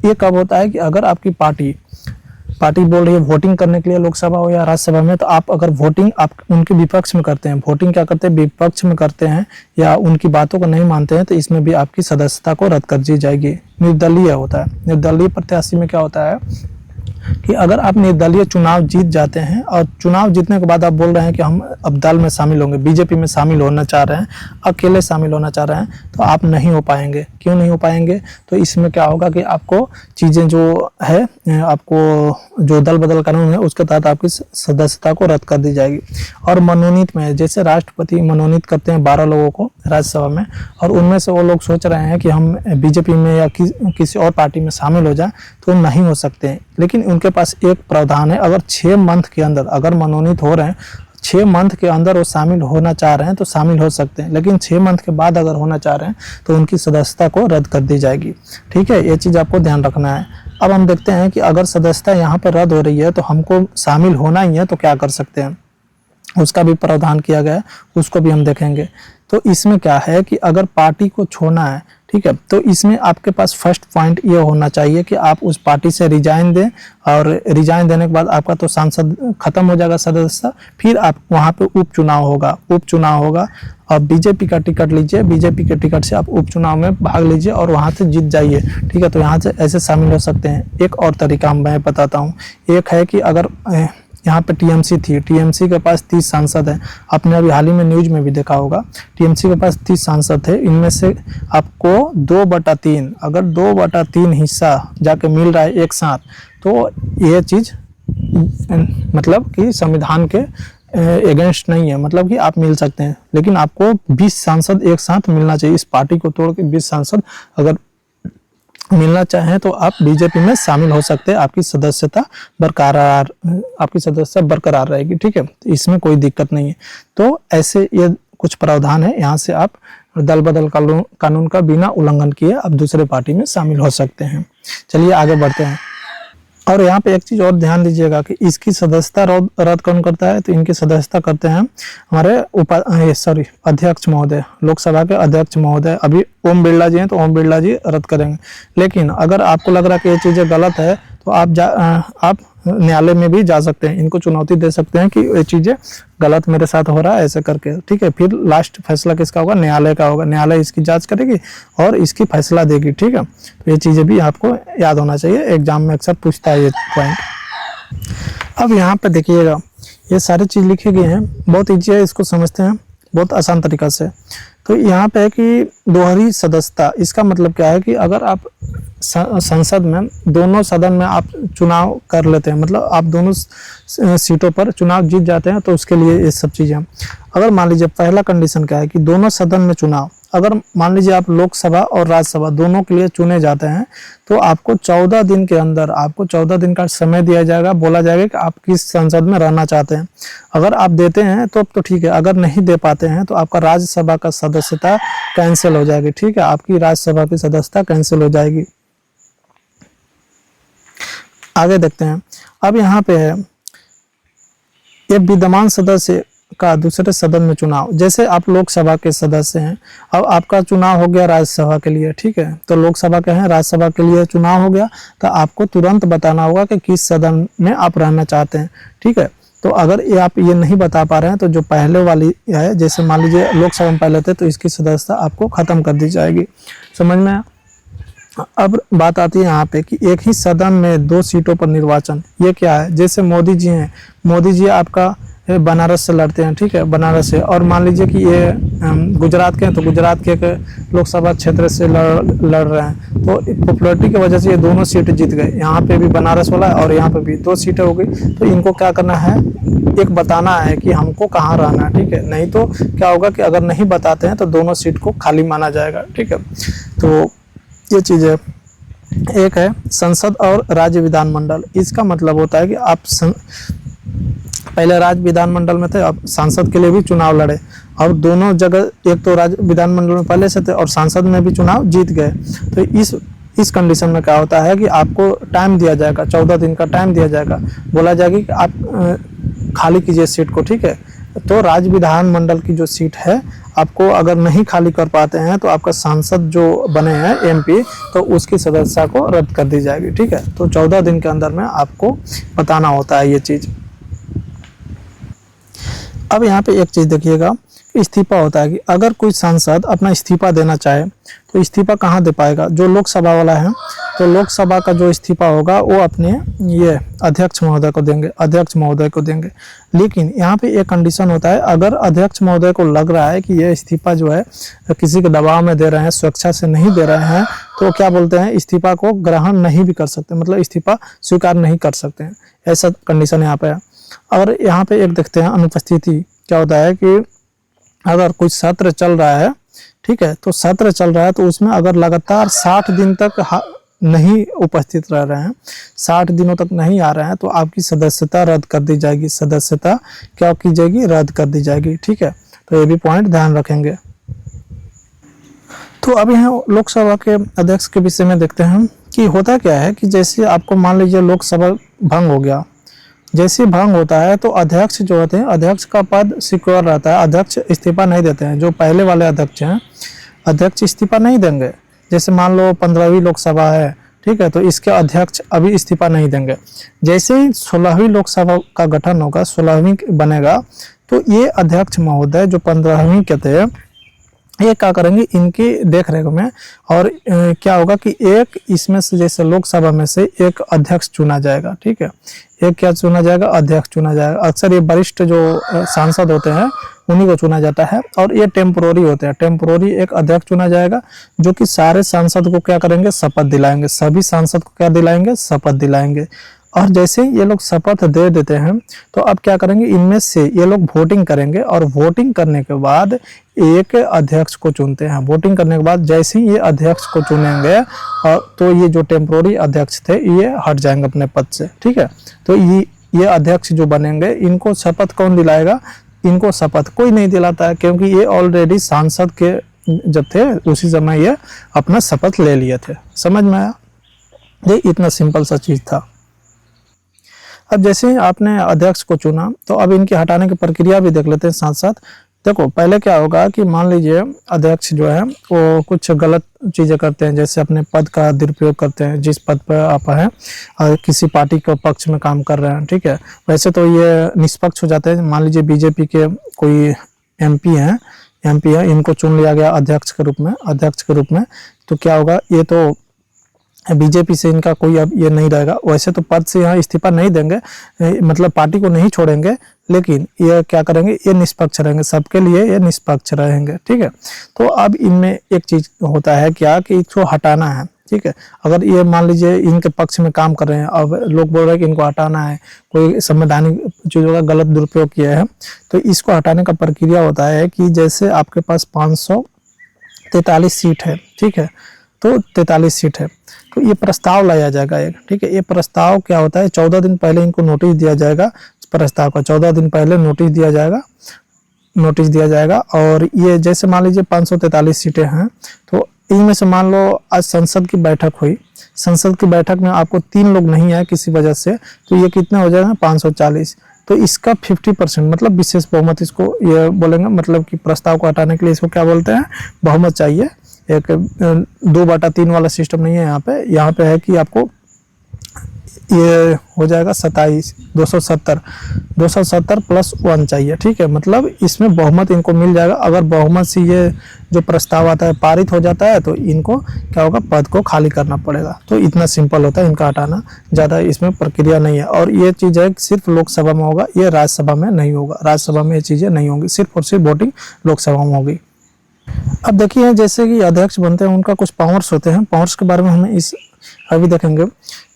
ये कब होता है कि अगर आपकी पार्टी बोल रही है वोटिंग करने के लिए लोकसभा हो या राज्यसभा में, तो आप अगर वोटिंग आप उनके विपक्ष में करते हैं, वोटिंग क्या करते हैं? विपक्ष में करते हैं, या उनकी बातों को नहीं मानते हैं, तो इसमें भी आपकी सदस्यता को रद्द कर दी जाएगी। निर्दलीय होता है, निर्दलीय प्रत्याशी में क्या होता है कि अगर आप निर्दलीय चुनाव जीत जाते हैं और चुनाव जीतने के बाद आप बोल रहे हैं कि हम अब दल में शामिल होंगे, बीजेपी में शामिल होना चाह रहे हैं, अकेले शामिल होना चाह रहे हैं, तो आप नहीं हो पाएंगे। क्यों नहीं हो पाएंगे? तो इसमें क्या होगा कि आपको चीज़ें जो है, आपको जो दल बदल कानून है उसके तहत आपकी सदस्यता को रद्द कर दी जाएगी। और मनोनीत में, जैसे राष्ट्रपति मनोनीत करते हैं 12 लोगों को राज्यसभा में, और उनमें से वो लोग सोच रहे हैं कि हम बीजेपी में या किसी और पार्टी में शामिल हो जाए, तो नहीं हो सकते हैं। लेकिन उनके पास एक प्रावधान है, अगर 6 मंथ के अंदर अगर मनोनीत हो रहे हैं, 6 मंथ के अंदर वो शामिल होना चाह रहे हैं तो शामिल हो सकते हैं, लेकिन 6 मंथ के बाद अगर होना चाह रहे हैं तो उनकी सदस्यता को रद्द कर दी जाएगी, ठीक है। ये चीज़ आपको ध्यान रखना है। अब हम देखते हैं कि अगर सदस्यता यहाँ पर रद्द हो रही है तो हमको शामिल होना ही है, तो क्या कर सकते हैं, उसका भी प्रावधान किया गया है, उसको भी हम देखेंगे। तो इसमें क्या है कि अगर पार्टी को छोड़ना है, ठीक है, तो इसमें आपके पास फर्स्ट पॉइंट ये होना चाहिए कि आप उस पार्टी से रिजाइन दें, और रिजाइन देने के बाद आपका तो सांसद खत्म हो जाएगा सदस्यता, फिर आप वहाँ पे उपचुनाव होगा और बीजेपी का टिकट लीजिए, बीजेपी के टिकट से आप उपचुनाव में भाग लीजिए और वहाँ से जीत जाइए, ठीक है। तो यहाँ से ऐसे शामिल हो सकते हैं। एक और तरीका मैं बताता हूँ, एक है कि अगर यहाँ पे टीएमसी थी, टीएमसी के पास 30 सांसद हैं, आपने अभी हाल ही में न्यूज में भी देखा होगा, टीएमसी के पास 30 सांसद थे, इनमें से आपको 2/3, अगर 2/3 हिस्सा जाके मिल रहा है एक साथ, तो ये चीज़ मतलब कि संविधान के अगेंस्ट नहीं है, मतलब कि आप मिल सकते हैं। लेकिन आपको 20 सांसद एक साथ मिलना चाहिए, इस पार्टी को तोड़ के 20 सांसद अगर मिलना चाहें तो आप बीजेपी में शामिल हो सकते हैं, आपकी सदस्यता बरकरार रहेगी, ठीक है, तो इसमें कोई दिक्कत नहीं है। तो ऐसे ये कुछ प्रावधान है, यहाँ से आप दल बदल कानून का बिना उल्लंघन किए आप दूसरे पार्टी में शामिल हो सकते हैं। चलिए आगे बढ़ते हैं। और यहाँ पे एक चीज और ध्यान दीजिएगा कि इसकी सदस्यता रद्द कौन करता है, तो इनकी सदस्यता करते हैं हमारे अध्यक्ष महोदय, लोकसभा के अध्यक्ष महोदय। अभी ओम बिरला जी हैं तो ओम बिरला जी रद्द करेंगे। लेकिन अगर आपको लग रहा है कि ये चीजें गलत है तो आप न्यायालय में भी जा सकते हैं, इनको चुनौती दे सकते हैं कि ये चीजें गलत मेरे साथ हो रहा है ऐसे करके, ठीक है। फिर लास्ट फैसला किसका होगा, न्यायालय का होगा, न्यायालय इसकी जांच करेगी और इसकी फैसला देगी, ठीक है। तो ये चीजें भी आपको याद होना चाहिए, एग्जाम में अक्सर पूछता है ये पॉइंट। अब यहाँ पे देखिएगा ये सारी चीज लिखी गई हैं, बहुत ईजी है, इसको समझते हैं बहुत आसान तरीका से। तो यहाँ पे है कि दोहरी सदस्यता, इसका मतलब क्या है कि अगर आप संसद में दोनों सदन में आप चुनाव कर लेते हैं, मतलब आप दोनों सीटों पर चुनाव जीत जाते हैं, तो उसके लिए ये सब चीज़ें। अगर मान लीजिए पहला कंडीशन क्या है कि दोनों सदन में चुनाव, अगर मान लीजिए आप लोकसभा और राज्यसभा दोनों के लिए चुने जाते हैं तो आपको 14 दिन के अंदर आपको 14 दिन का समय दिया जाएगा, बोला जाएगा कि आप किस संसद में रहना चाहते हैं। अगर आप देते हैं तो ठीक है, अगर नहीं दे पाते हैं तो आपका राज्यसभा का सदस्यता कैंसिल हो जाएगी, ठीक है, आपकी राज्यसभा की सदस्यता कैंसिल हो जाएगी। आगे देखते हैं। अब यहाँ पे है ये विद्यमान सदस्य का दूसरे सदन में चुनाव। जैसे आप लोकसभा के सदस्य हैं, अब आपका चुनाव हो गया राज्यसभा के लिए, ठीक है, तो लोकसभा के हैं, राज्यसभा के लिए चुनाव हो गया, तो आपको तुरंत बताना होगा कि किस सदन में आप रहना चाहते हैं, ठीक है। तो अगर ये आप ये नहीं बता पा रहे हैं तो जो पहले वाली है, जैसे मान लीजिए लोकसभा में पहले थे तो इसकी सदस्यता आपको खत्म कर दी जाएगी। समझ में? अब बात आती है यहाँ पे कि एक ही सदन में 2 सीटों पर निर्वाचन, ये क्या है? जैसे मोदी जी हैं, मोदी जी आपका बनारस से लड़ते हैं, ठीक है, बनारस से, और मान लीजिए कि ये गुजरात के हैं तो गुजरात के एक लोकसभा क्षेत्र से लड़ रहे हैं, तो पॉपुलरिटी की वजह से ये दोनों सीट जीत गए। यहाँ पे भी बनारस वाला और यहाँ पे भी 2 सीटें हो गई। तो इनको क्या करना है, एक बताना है कि हमको कहाँ रहना है, ठीक है, नहीं तो क्या होगा कि अगर नहीं बताते हैं तो दोनों सीट को खाली माना जाएगा, ठीक है। तो ये चीज़ है। एक है संसद और राज्य विधानमंडल। इसका मतलब होता है कि आप पहले राज्य विधानमंडल में थे, अब सांसद के लिए भी चुनाव लड़े, और दोनों जगह, एक तो राज्य विधानमंडल में पहले से थे और सांसद में भी चुनाव जीत गए। तो इस कंडीशन में क्या होता है कि आपको टाइम दिया जाएगा, 14 दिन का टाइम दिया जाएगा, बोला जाएगा कि आप खाली कीजिए सीट को, ठीक है। तो राज्य विधानमंडल की जो सीट है, आपको अगर नहीं खाली कर पाते हैं तो आपका सांसद जो बने हैं एमपी, तो उसकी सदस्यता को रद्द कर दी जाएगी, ठीक है। तो 14 दिन के अंदर में आपको बताना होता है ये चीज़। अब यहाँ पे एक चीज़ देखिएगा, इस्तीफा होता है कि अगर कोई सांसद अपना इस्तीफा देना चाहे तो इस्तीफा कहाँ दे पाएगा? जो लोकसभा वाला है, तो लोकसभा का जो इस्तीफा होगा वो अपने ये अध्यक्ष महोदय को देंगे, अध्यक्ष महोदय को देंगे। लेकिन यहाँ पे एक कंडीशन होता है, अगर अध्यक्ष महोदय को लग रहा है कि ये इस्तीफा जो है किसी के दबाव में दे रहे हैं, स्वेच्छा से नहीं दे रहे हैं, तो क्या बोलते हैं, इस्तीफा को ग्रहण नहीं भी कर सकते, मतलब इस्तीफा स्वीकार नहीं कर सकते हैं, ऐसा कंडीशन यहाँ पे है। और यहाँ पे एक देखते हैं अनुपस्थिति, क्या होता है कि अगर कुछ सत्र चल रहा है, ठीक है, तो सत्र चल रहा है तो उसमें अगर लगातार 60 दिन तक नहीं उपस्थित रह रहे हैं, 60 दिनों तक नहीं आ रहे हैं, तो आपकी सदस्यता रद्द कर दी जाएगी, सदस्यता क्या की जाएगी, रद्द कर दी जाएगी, ठीक है। तो ये भी पॉइंट ध्यान रखेंगे। तो अब यहाँ लोकसभा के अध्यक्ष के विषय में देखते हैं कि होता क्या है कि जैसे आपको मान लीजिए लोकसभा भंग हो गया, जैसे भंग होता है तो अध्यक्ष जो होते हैं, अध्यक्ष का पद सिक्योर रहता है, अध्यक्ष इस्तीफा नहीं देते हैं। जो पहले वाले अध्यक्ष हैं, अध्यक्ष इस्तीफा नहीं देंगे। जैसे मान लो 15वीं लोकसभा है, ठीक है, तो इसके अध्यक्ष अभी इस्तीफा नहीं देंगे। जैसे ही 16वीं लोकसभा का गठन होगा, 16वीं बनेगा, तो ये अध्यक्ष महोदय जो 15वीं के थे, ये क्या करेंगे, इनकी देख रेख में, और क्या होगा कि एक इसमें से, जैसे लोकसभा में से एक अध्यक्ष चुना जाएगा, ठीक है, एक क्या चुना जाएगा, अध्यक्ष चुना जाएगा। अक्सर ये वरिष्ठ जो सांसद होते हैं उन्हीं को चुना जाता है, और ये टेम्पोररी होते हैं। टेम्पोररी एक अध्यक्ष चुना जाएगा जो कि सारे सांसद को क्या करेंगे, शपथ दिलाएंगे, सभी सांसद को क्या दिलाएंगे, शपथ दिलाएंगे। और जैसे ही ये लोग शपथ दे देते हैं तो अब क्या करेंगे, इनमें से ये लोग वोटिंग करेंगे और वोटिंग करने के बाद एक अध्यक्ष को चुनते हैं। वोटिंग करने के बाद जैसे ही ये अध्यक्ष को चुनेंगे तो ये जो टेम्पोररी अध्यक्ष थे ये हट जाएंगे अपने पद से, ठीक है। तो ये अध्यक्ष जो बनेंगे इनको शपथ कौन दिलाएगा, इनको शपथ कोई नहीं दिलाता है, क्योंकि ये ऑलरेडी सांसद के जब थे उसी समय ये अपना शपथ ले लिए थे। समझ में आया? ये इतना सिंपल सा चीज था। अब जैसे ही आपने अध्यक्ष को चुना तो अब इनके हटाने की प्रक्रिया भी देख लेते हैं साथ साथ। देखो पहले क्या होगा कि मान लीजिए अध्यक्ष जो है वो कुछ गलत चीज़ें करते हैं, जैसे अपने पद का दुरुपयोग करते हैं। जिस पद पर आप हैं और किसी पार्टी के पक्ष में काम कर रहे हैं, ठीक है, वैसे तो ये निष्पक्ष हो जाते हैं। मान लीजिए बीजेपी के कोई एमपी है, इनको चुन लिया गया अध्यक्ष के रूप में, तो क्या होगा, ये तो बीजेपी से इनका कोई अब ये नहीं रहेगा। वैसे तो पद से यहाँ इस्तीफा नहीं देंगे, मतलब पार्टी को नहीं छोड़ेंगे, लेकिन ये क्या करेंगे, ये निष्पक्ष रहेंगे, सबके लिए ये निष्पक्ष रहेंगे, ठीक है। तो अब इनमें एक चीज होता है क्या कि इसको हटाना है, ठीक है। अगर ये मान लीजिए इनके पक्ष में काम कर रहे हैं, अब लोग बोल रहे हैं कि इनको हटाना है, कोई संवैधानिक चीज़ों का गलत दुरुपयोग किया है, तो इसको हटाने का प्रक्रिया होता है कि जैसे आपके पास 543 सीट है, ठीक है, तो 43 सीट है, तो ये प्रस्ताव लाया जाएगा एक, ठीक है। ये प्रस्ताव क्या होता है, 14 दिन पहले इनको नोटिस दिया जाएगा, प्रस्ताव का 14 दिन पहले नोटिस दिया जाएगा। और ये जैसे मान लीजिए 543 सीटें हैं, तो इनमें से मान लो आज संसद की बैठक हुई, संसद की बैठक में आपको 3 लोग नहीं आए किसी वजह से, तो ये कितना हो जाएगा, 540। तो इसका 50% मतलब विशेष बहुमत इसको ये बोलेंगे, मतलब कि प्रस्ताव को हटाने के लिए इसको क्या बोलते हैं, बहुमत चाहिए। एक 2/3 वाला सिस्टम नहीं है यहाँ पे है कि आपको ये हो जाएगा 270 प्लस 1 चाहिए, ठीक है। मतलब इसमें बहुमत इनको मिल जाएगा। अगर बहुमत से ये जो प्रस्ताव आता है पारित हो जाता है तो इनको क्या होगा, पद को खाली करना पड़ेगा। तो इतना सिंपल होता है इनका हटाना, ज़्यादा इसमें प्रक्रिया नहीं है। और ये चीज़ है सिर्फ लोकसभा में होगा, ये राज्यसभा में नहीं होगा। राज्यसभा में ये चीज़ें नहीं होंगी, सिर्फ और सिर्फ वोटिंग लोकसभा में होगी। अब देखिए जैसे कि अध्यक्ष बनते हैं उनका कुछ पावर्स होते हैं, पावर्स के बारे में हमें इस अभी देखेंगे।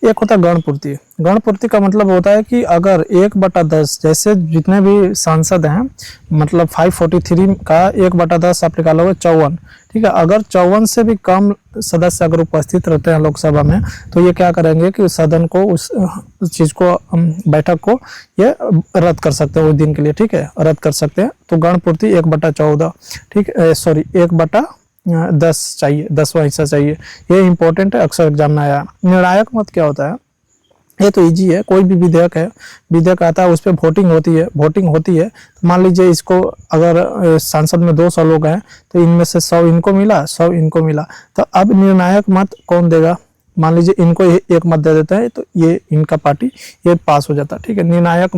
एक होता है गणपूर्ति। गणपूर्ति का मतलब होता है कि अगर 1/10 जैसे जितने भी सांसद हैं, मतलब 543 का 1/10 आप निकालोगे 54, ठीक है। अगर 54 से भी कम सदस्य अगर उपस्थित रहते हैं लोकसभा में, तो ये क्या करेंगे कि सदन को उस चीज़ को, बैठक को ये रद्द कर सकते हैं उस दिन के लिए, ठीक है, रद्द कर सकते हैं। तो गणपूर्ति 1/14, ठीक है, सॉरी 1/10 चाहिए, 10वां हिस्सा चाहिए। ये इंपॉर्टेंट है, अक्सर एग्जाम में आया। निर्णायक मत क्या होता है, ये तो इजी है। कोई भी विधेयक आता है उस पर वोटिंग होती है। तो मान लीजिए इसको अगर संसद में 200 लोग हैं तो इनमें से 100 इनको मिला, 100 इनको मिला, तो अब निर्णायक मत कौन देगा, मान लीजिए इनको एक मत दे देता है तो ये इनका पार्टी ये पास हो जाता है, ठीक है। निर्णायक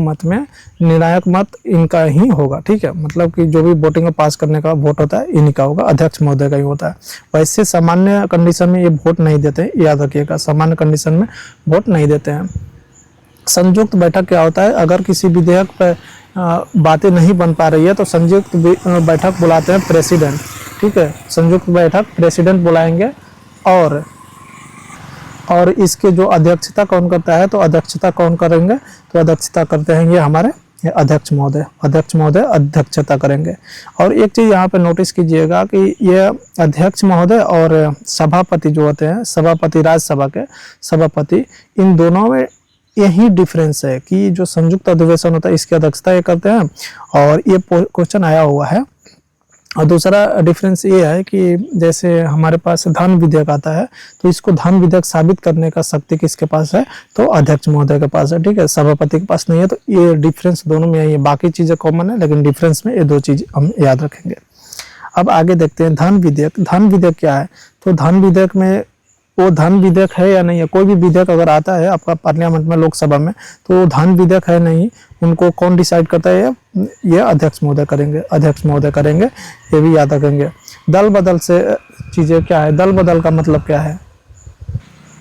मत इनका ही होगा, ठीक है। मतलब कि जो भी वोटिंग पास करने का वोट होता है इन्हीं का होगा, अध्यक्ष महोदय का ही होता है। वैसे सामान्य कंडीशन में ये वोट नहीं देते हैं, याद रखिएगा, सामान्य कंडीशन में वोट नहीं देते हैं। संयुक्त बैठक क्या होता है, अगर किसी विधेयक पर बातें नहीं बन पा रही है तो संयुक्त बैठक बुलाते हैं प्रेसिडेंट, ठीक है। संयुक्त बैठक प्रेसिडेंट बुलाएंगे और इसके जो अध्यक्षता कौन करता है, तो अध्यक्षता कौन करेंगे, तो अध्यक्षता करते हैं ये हमारे अध्यक्ष महोदय अध्यक्षता करेंगे। और एक चीज़ यहाँ पे नोटिस कीजिएगा कि ये अध्यक्ष महोदय और सभापति जो होते हैं, सभापति राज्यसभा के सभापति, इन दोनों में यही डिफरेंस है कि जो संयुक्त अधिवेशन होता है इसकी अध्यक्षता ये करते हैं, और ये क्वेश्चन आया हुआ है। और दूसरा डिफरेंस ये है कि जैसे हमारे पास धन विधेयक आता है तो इसको धन विधेयक साबित करने का शक्ति किसके पास है, तो अध्यक्ष महोदय के पास है, ठीक है, सभापति के पास नहीं है। तो ये डिफरेंस दोनों में है, बाकी चीज़ें कॉमन है लेकिन डिफरेंस में ये 2 चीज़ हम याद रखेंगे। अब आगे देखते हैं धन विधेयक क्या है। तो धन विधेयक में वो धन विधेयक है या नहीं है, कोई भी विधेयक अगर आता है आपका पार्लियामेंट में, लोकसभा में, तो धन विधेयक है नहीं, उनको कौन डिसाइड करता है, ये अध्यक्ष महोदय करेंगे, ये भी याद रखेंगे। दल बदल से चीज़ें क्या है, दल बदल का मतलब क्या है,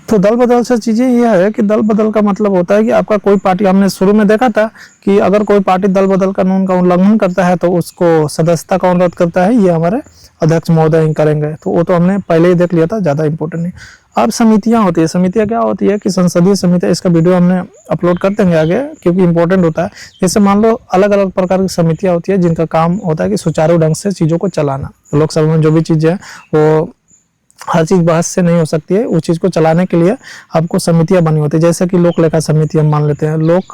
तो दल बदल से चीज़ें ये है कि दल बदल का मतलब होता है कि आपका कोई पार्टी, हमने शुरू में देखा था कि अगर कोई पार्टी दल बदल कानून का उल्लंघन करता है तो उसको सदस्यता कौन रद्द करता है, ये हमारे अध्यक्ष महोदय ही करेंगे। तो वो तो हमने पहले ही देख लिया था, ज़्यादा इंपॉर्टेंट नहीं। अब समितियां होती है, समितियां क्या होती है कि संसदीय समितियां, इसका वीडियो हमने अपलोड कर देंगे आगे क्योंकि इंपॉर्टेंट होता है। जैसे मान लो अलग अलग प्रकार की समितियां होती है जिनका काम होता है कि सुचारू ढंग से चीज़ों को चलाना। लोकसभा में जो भी चीज़ें हैं वो हर चीज़ बहस से नहीं हो सकती है, उस चीज़ को चलाने के लिए आपको समितियां बनी होती है। जैसे कि लोक लेखा समिति हम मान लेते हैं, लोक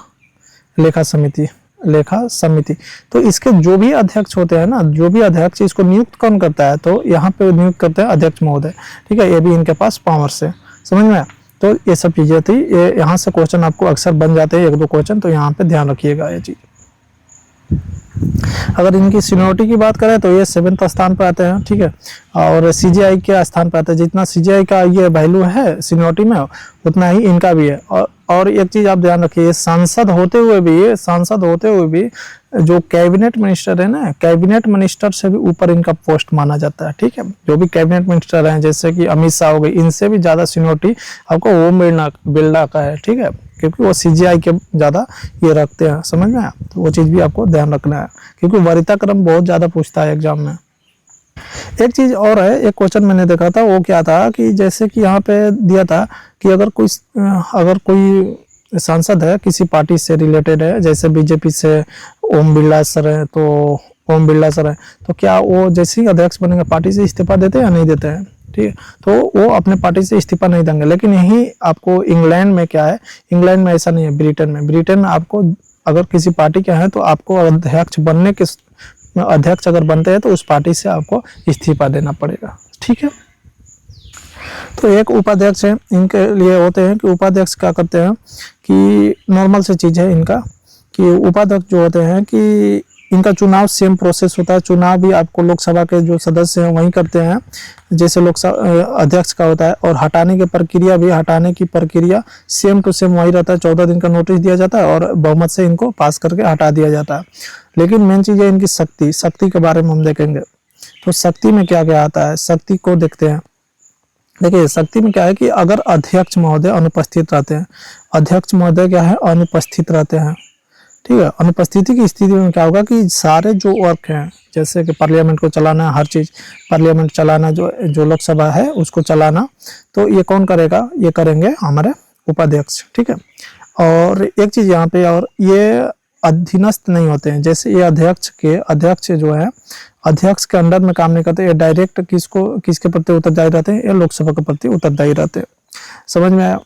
लेखा समिति, लेखा समिति, तो इसके जो भी अध्यक्ष होते हैं ना, जो भी अध्यक्ष, इसको नियुक्त कौन करता है, तो यहाँ पे नियुक्त करते हैं अध्यक्ष महोदय, ठीक है। ये भी इनके पास पावर्स है, समझ में आया। तो ये सब चीज़ें थी, ये यहाँ से क्वेश्चन आपको अक्सर बन जाते हैं, एक दो क्वेश्चन, तो यहाँ पे ध्यान रखिएगा ये चीज़। अगर इनकी सीनियरिटी की बात करें तो ये 7th स्थान पर आते हैं, ठीक है, और सीजीआई के स्थान पर आते हैं। जितना सीजीआई का ये वैल्यू है सीनियरिटी में, उतना ही इनका भी है। और एक चीज़ आप ध्यान रखिए, सांसद होते हुए भी जो कैबिनेट मिनिस्टर है ना, कैबिनेट मिनिस्टर से भी ऊपर इनका पोस्ट माना जाता है, ठीक है। जो भी कैबिनेट मिनिस्टर हैं जैसे कि अमित शाह हो गए, इनसे भी ज़्यादा सीनियरिटी आपको ओम बिरला का है, ठीक है, क्योंकि वो सीजीआई के ज़्यादा ये रखते हैं, समझ में आया। तो वो चीज़ भी आपको ध्यान रखना है क्योंकि वरीयता क्रम बहुत ज़्यादा पूछता है एग्जाम में। एक चीज़ और है, एक क्वेश्चन मैंने देखा था, वो क्या था कि जैसे कि यहाँ पे दिया था कि अगर कोई सांसद है किसी पार्टी से रिलेटेड है, जैसे बीजेपी से ओम बिरला सर है, तो ओम बिरला सर है, तो क्या वो जैसे ही अध्यक्ष बनेंगे पार्टी से इस्तीफा देते हैं या नहीं देते हैं, ठीक है। तो वो अपने पार्टी से इस्तीफा नहीं देंगे। लेकिन यही आपको इंग्लैंड में क्या है, इंग्लैंड में ऐसा नहीं है, ब्रिटेन में आपको अगर किसी पार्टी के हैं तो आपको अध्यक्ष अगर बनते हैं तो उस पार्टी से आपको इस्तीफा देना पड़ेगा, ठीक है। तो एक उपाध्यक्ष है, इनके लिए होते हैं कि उपाध्यक्ष क्या करते हैं कि नॉर्मल से चीज़ है इनका कि उपाध्यक्ष जो होते हैं कि इनका चुनाव सेम प्रोसेस होता है। चुनाव भी आपको लोकसभा के जो सदस्य हैं वही करते हैं जैसे लोकसभा अध्यक्ष का होता है, और हटाने की प्रक्रिया सेम टू सेम वही रहता है। 14 दिन का नोटिस दिया जाता है और बहुमत से इनको पास करके हटा दिया जाता है। लेकिन मेन चीज़ है इनकी शक्ति के बारे में हम देखेंगे। तो शक्ति में क्या क्या आता है, शक्ति को देखते हैं। देखिए शक्ति में क्या है कि अगर अध्यक्ष महोदय अनुपस्थित रहते हैं, अध्यक्ष महोदय क्या है, अनुपस्थित रहते हैं, ठीक है। अनुपस्थिति की स्थिति में क्या होगा कि सारे जो वर्क हैं जैसे कि पार्लियामेंट को चलाना, हर चीज़ पार्लियामेंट चलाना, जो लोकसभा है उसको चलाना, तो ये कौन करेगा, ये करेंगे हमारे उपाध्यक्ष, ठीक है। और एक चीज़ यहाँ पे, और ये अधीनस्थ नहीं होते हैं, जैसे ये अध्यक्ष जो है अध्यक्ष के अंडर में काम नहीं करते, ये डायरेक्ट किसके प्रति उत्तरदायी रहते हैं, ये लोकसभा के प्रति उत्तरदायी रहते हैं, समझ में आया।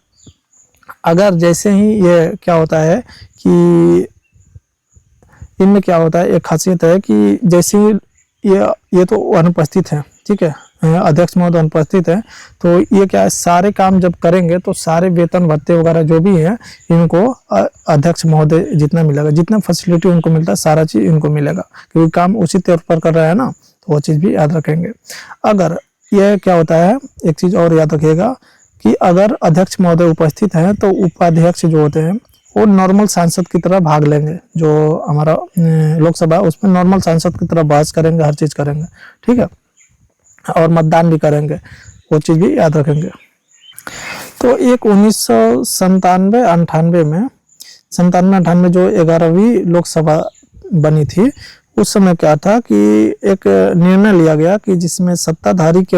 अगर जैसे ही ये क्या होता है कि इनमें क्या होता है, एक खासियत है कि जैसे ये तो अनुपस्थित है, ठीक है, अध्यक्ष महोदय अनुपस्थित है, तो ये क्या है, सारे काम जब करेंगे तो सारे वेतन भत्ते वगैरह जो भी है इनको अध्यक्ष महोदय जितना मिलेगा, जितना फैसिलिटी उनको मिलता है सारा चीज़ इनको मिलेगा, क्योंकि काम उसी तौर पर कर रहा है ना, तो वो चीज़ भी याद रखेंगे। अगर ये क्या होता है, एक चीज़ और याद रखिएगा कि अगर अध्यक्ष महोदय उपस्थित हैं तो उपाध्यक्ष जो होते हैं वो नॉर्मल सांसद की तरह भाग लेंगे। जो हमारा लोकसभा उसमें नॉर्मल सांसद की तरह बहस करेंगे, हर चीज़ करेंगे, ठीक है, और मतदान भी करेंगे, वो चीज़ भी याद रखेंगे। तो एक 1997-98 में जो 11वीं लोकसभा बनी थी, उस समय क्या था कि एक निर्णय लिया गया कि जिसमें सत्ताधारी के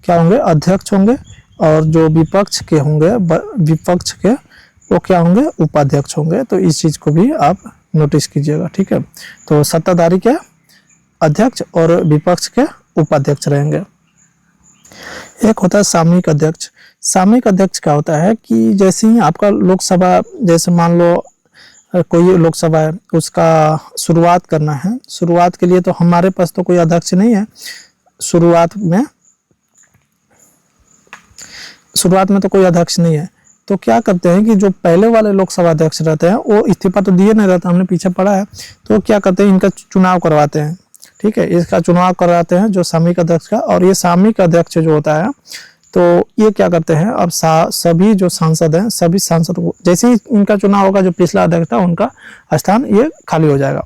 क्या होंगे, अध्यक्ष होंगे, और जो विपक्ष के वो क्या होंगे, उपाध्यक्ष होंगे। तो इस चीज़ को भी आप नोटिस कीजिएगा, ठीक है। तो सत्ताधारी के अध्यक्ष और विपक्ष के उपाध्यक्ष रहेंगे। एक होता है सामयिक अध्यक्ष। सामयिक अध्यक्ष क्या होता है कि जैसे ही आपका लोकसभा, जैसे मान लो कोई लोकसभा है, उसका शुरुआत करना है, शुरुआत के लिए तो हमारे पास तो कोई अध्यक्ष नहीं है, शुरुआत में तो कोई अध्यक्ष नहीं है, तो क्या करते हैं कि जो पहले वाले लोकसभा अध्यक्ष रहते हैं वो इस्तीफा तो दिए नहीं रहता, हमने पीछे पढ़ा है, तो क्या करते हैं, इनका चुनाव करवाते हैं, ठीक है, इसका चुनाव करवाते हैं जो सामयिक अध्यक्ष का। और ये सामयिक अध्यक्ष जो होता है तो ये क्या करते हैं, अब सभी जो सांसद हैं, सभी सांसद को जैसे ही इनका चुनाव होगा, जो पिछला अध्यक्ष था उनका स्थान ये खाली हो जाएगा,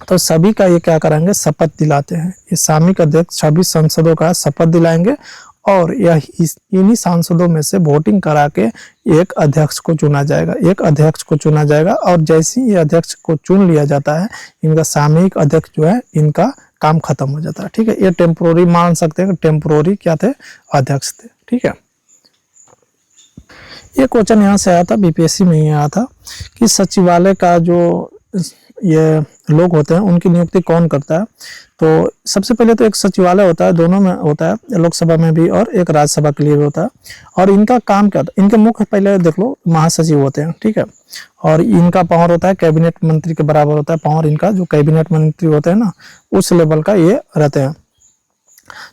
तो सभी का ये क्या करेंगे, शपथ दिलाते हैं। ये सामयिक अध्यक्ष सभी सांसदों का शपथ दिलाएंगे और यह इन्हीं सांसदों में से वोटिंग करा के एक अध्यक्ष को चुना जाएगा, एक अध्यक्ष को चुना जाएगा। और जैसे ही ये अध्यक्ष को चुन लिया जाता है, इनका सामयिक अध्यक्ष जो है इनका काम खत्म हो जाता है, ठीक है। ये टेम्पोररी मान सकते हैं कि टेम्पोररी क्या थे, अध्यक्ष थे, ठीक है। ये क्वेश्चन यहाँ से आया था, बीपीएससी में ही आया था कि सचिवालय का जो ये लोग होते हैं उनकी नियुक्ति कौन करता है। तो सबसे पहले तो एक सचिवालय होता है, दोनों में होता है, लोकसभा में भी और एक राज्यसभा के लिए भी होता है। और इनका काम क्या होता है, इनके मुख्य पहले देख लो महासचिव होते हैं, ठीक है। और इनका पावर होता है कैबिनेट मंत्री के बराबर होता है पावर इनका, जो कैबिनेट मंत्री होते हैं ना उस लेवल का ये रहते हैं।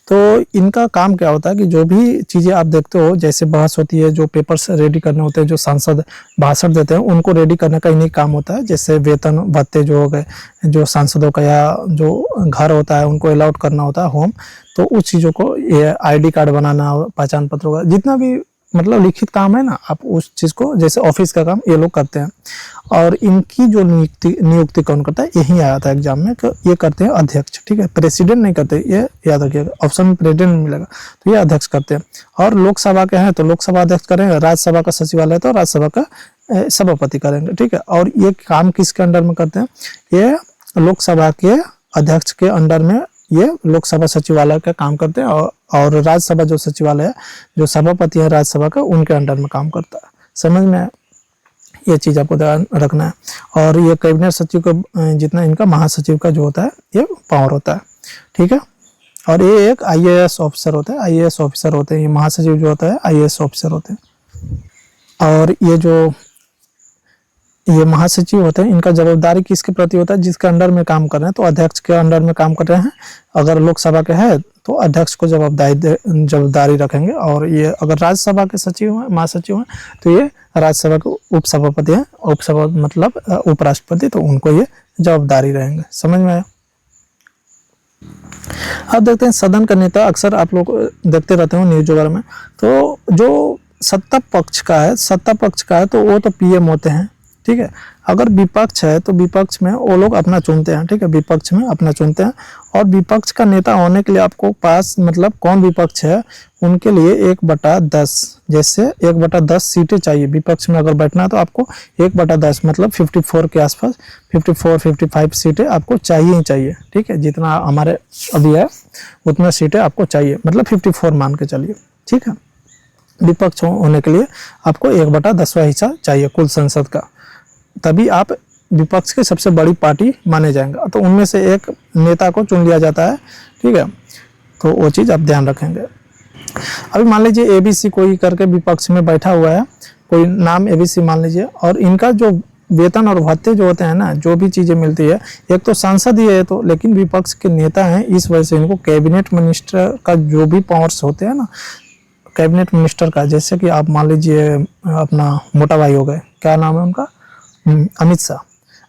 तो इनका काम क्या होता है कि जो भी चीज़ें आप देखते हो, जैसे बहस होती है, जो पेपर्स रेडी करने होते हैं, जो सांसद भाषण देते हैं उनको रेडी करने का इन्हीं काम होता है। जैसे वेतन भत्ते जो हो गए, जो सांसदों का या जो घर होता है उनको अलाउट करना होता है होम, तो उस चीज़ों को ये आईडी कार्ड बनाना, पहचान पत्रों का जितना भी मतलब लिखित काम है ना, आप उस चीज़ को जैसे ऑफिस का काम ये लोग करते हैं। और इनकी जो नियुक्ति कौन करता है, यही आया था एग्जाम में कि ये करते हैं अध्यक्ष, ठीक है। प्रेसिडेंट नहीं करते, ये याद रखिएगा, ऑप्शन में प्रेसिडेंट मिलेगा, तो ये अध्यक्ष करते हैं। और लोकसभा के हैं तो लोकसभा अध्यक्ष करेंगे, राज्यसभा का सचिवालय तो राज्यसभा का सभापति करेंगे, ठीक है। और ये काम किसके अंडर में करते हैं, ये लोकसभा के अध्यक्ष के अंडर में ये लोकसभा सचिवालय का काम करते हैं। और राज्यसभा जो सचिवालय है, जो सभापति है राज्यसभा का, उनके अंडर में काम करता है। समझ में ये चीज़ आपको ध्यान रखना है। और ये कैबिनेट सचिव का जितना इनका महासचिव का जो होता है ये पावर होता है, ठीक है। और ये एक आईएएस ऑफिसर होता है, आईएएस ऑफिसर होते हैं ये महासचिव जो होता है, आईएएस ऑफिसर होते हैं। और ये महासचिव होते हैं, इनका जवाबदारी किसके प्रति होता है, जिसके अंडर में काम कर रहे हैं। तो अध्यक्ष के अंडर में काम कर रहे हैं, अगर लोकसभा के हैं तो अध्यक्ष को जवाबदारी रखेंगे। और ये अगर राज्यसभा के सचिव हैं, महासचिव हैं, तो ये राज्यसभा के उपसभापति हैं, उपसभा मतलब उपराष्ट्रपति, तो उनको ये जवाबदारी रहेंगे। समझ में आया। अब देखते हैं सदन का नेता, अक्सर आप लोग देखते रहते हो न्यूज वगैरह में, तो जो सत्ता पक्ष का है तो वो तो पीएम होते हैं, ठीक है। अगर विपक्ष है तो विपक्ष में वो लोग अपना चुनते हैं, ठीक है, विपक्ष में अपना चुनते हैं। और विपक्ष का नेता होने के लिए आपको पास मतलब कौन विपक्ष है उनके लिए 1/10, जैसे 1/10 सीटें चाहिए। विपक्ष में अगर बैठना है तो आपको 1/10 मतलब 54 के आसपास, 54-55 सीटें आपको चाहिए ही चाहिए, ठीक है। जितना हमारे अभी है उतना सीटें आपको चाहिए, मतलब 54 मान के चलिए, ठीक है। विपक्ष होने के लिए आपको 1/10वां हिस्सा चाहिए कुल संसद का, तभी आप विपक्ष की सबसे बड़ी पार्टी माने जाएंगे। तो उनमें से एक नेता को चुन लिया जाता है, ठीक है। तो वो चीज़ आप ध्यान रखेंगे। अभी मान लीजिए एबीसी कोई करके विपक्ष में बैठा हुआ है, कोई नाम एबीसी मान लीजिए, और इनका जो वेतन और भत्ते जो होते हैं ना, जो भी चीज़ें मिलती है, एक तो सांसद ही है तो, लेकिन विपक्ष के नेता हैं, इस वजह से इनको कैबिनेट मिनिस्टर का जो भी पावर्स होते हैं ना, कैबिनेट मिनिस्टर का, जैसे कि आप मान लीजिए अपना मोटा भाई हो गए, क्या नाम है उनका,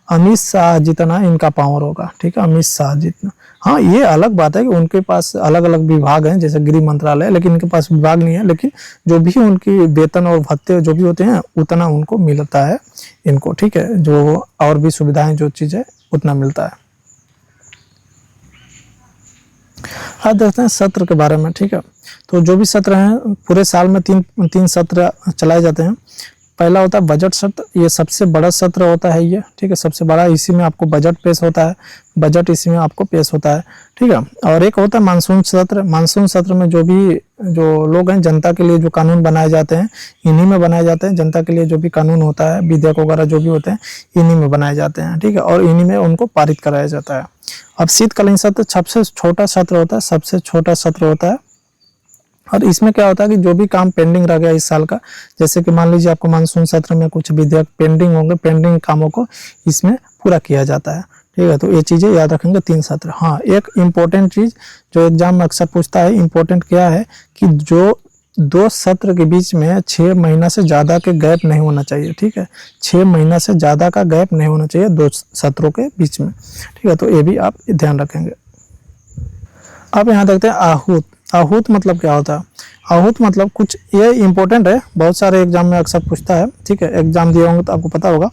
अमित शाह जितना इनका पावर होगा, ठीक है, अमित शाह जितना। हाँ, ये अलग बात है कि उनके पास अलग अलग विभाग हैं, जैसे गृह मंत्रालय, लेकिन इनके पास विभाग नहीं है। लेकिन जो भी उनकी वेतन और भत्ते जो भी होते हैं उतना उनको मिलता है इनको, ठीक है, जो और भी सुविधाएं जो चीज़ है उतना मिलता है। अब देखते हैं सत्र के बारे में, ठीक है। तो जो भी सत्र हैं पूरे साल में तीन सत्र चलाए जाते हैं। पहला होता है बजट सत्र, ये सबसे बड़ा सत्र होता है ये, ठीक है, सबसे बड़ा। इसी में आपको बजट पेश होता है, बजट इसी में आपको पेश होता है, ठीक है। और एक होता है मानसून सत्र। मानसून सत्र में जो लोग हैं, जनता के लिए जो कानून बनाए जाते हैं इन्हीं में बनाए जाते हैं। जनता के लिए जो भी कानून होता है, विधेयक वगैरह जो भी होते हैं इन्हीं में बनाए जाते हैं, ठीक है, और इन्हीं में उनको पारित कराया जाता है। अब शीतकालीन सत्र सबसे छोटा सत्र होता है, सबसे छोटा सत्र होता है। और इसमें क्या होता है कि जो भी काम पेंडिंग रह गया इस साल का, जैसे कि मान लीजिए आपको मानसून सत्र में कुछ विधेयक पेंडिंग होंगे, पेंडिंग कामों को इसमें पूरा किया जाता है, ठीक है। तो ये चीज़ें याद रखेंगे, 3 सत्र। हाँ, एक इम्पोर्टेंट चीज़ जो एग्जाम में अक्सर पूछता है, इम्पोर्टेंट क्या है कि जो 2 सत्र के बीच में 6 महीना से ज़्यादा के गैप नहीं होना चाहिए, ठीक है। 6 महीना से ज़्यादा का गैप नहीं होना चाहिए 2 सत्रों के बीच में, ठीक है। तो ये भी आप ध्यान रखेंगे। अब यहाँ देखते हैं आहूत। आहूत मतलब क्या होता है? आहूत मतलब कुछ, ये इंपॉर्टेंट है, बहुत सारे एग्जाम में अक्सर पूछता है, ठीक है। एग्जाम दिए होंगे तो आपको पता होगा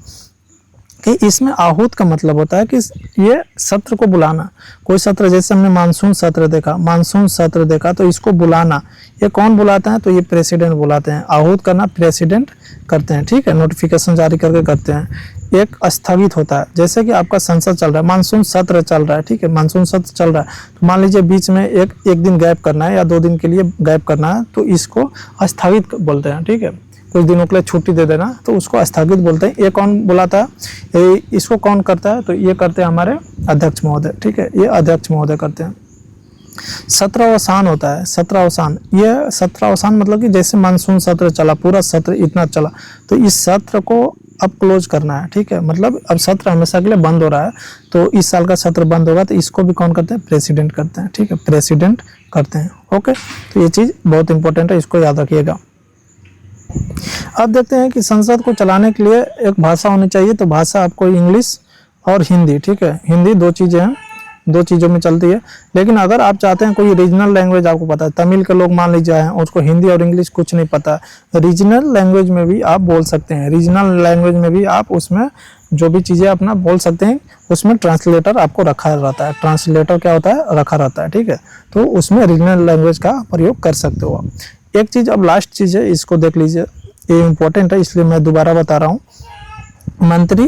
कि इसमें आहूत का मतलब होता है कि ये सत्र को बुलाना। कोई सत्र, जैसे हमने मानसून सत्र देखा तो इसको बुलाना, ये कौन बुलाता है? तो ये प्रेसिडेंट बुलाते हैं। आहूत करना प्रेसिडेंट करते हैं, ठीक है, नोटिफिकेशन जारी करके करते हैं। एक स्थगित होता है, जैसे कि आपका संसद चल रहा है, मानसून सत्र चल रहा है, ठीक है, मानसून सत्र चल रहा है, तो मान लीजिए बीच में एक दिन गैप करना है या 2 दिन के लिए गैप करना है, तो इसको स्थगित बोलते हैं, ठीक है। कुछ दिनों के लिए छुट्टी दे देना, तो उसको स्थगित बोलते हैं। ये कौन बुलाता है? इसको कौन करता है? तो ये करते हैं हमारे अध्यक्ष महोदय, ठीक है, ये अध्यक्ष महोदय करते हैं। सत्रावसान होता है, सत्रावसान, ये सत्रावसान मतलब कि जैसे मानसून सत्र चला, पूरा सत्र इतना चला, तो इस सत्र को अब क्लोज करना है, ठीक है, मतलब अब सत्र हमेशा के लिए बंद हो रहा है, तो इस साल का सत्र बंद होगा, तो इसको भी कौन करते हैं? प्रेसिडेंट करते हैं, ठीक है, प्रेसिडेंट करते हैं। ओके, तो ये चीज़ बहुत इंपॉर्टेंट है, इसको याद रखिएगा। अब देखते हैं कि संसद को चलाने के लिए एक भाषा होनी चाहिए, तो भाषा आपको इंग्लिश और हिंदी, ठीक है, हिंदी 2 चीज़ें हैं, 2 चीज़ों में चलती है। लेकिन अगर आप चाहते हैं कोई रीजनल लैंग्वेज, आपको पता है तमिल के लोग मान लीजिए हैं, उसको हिंदी और इंग्लिश कुछ नहीं पता, रीजनल लैंग्वेज में भी आप बोल सकते हैं। रीजनल लैंग्वेज में भी आप उसमें जो भी चीज़ें अपना बोल सकते हैं, उसमें ट्रांसलेटर आपको रखा रहता है। ट्रांसलेटर क्या होता है? रखा रहता है, ठीक है, तो उसमें रीजनल लैंग्वेज का प्रयोग कर सकते हो आप। एक चीज़, अब लास्ट चीज़ है, इसको देख लीजिए, ये इम्पोर्टेंट है, इसलिए मैं दोबारा बता रहा हूँ। मंत्री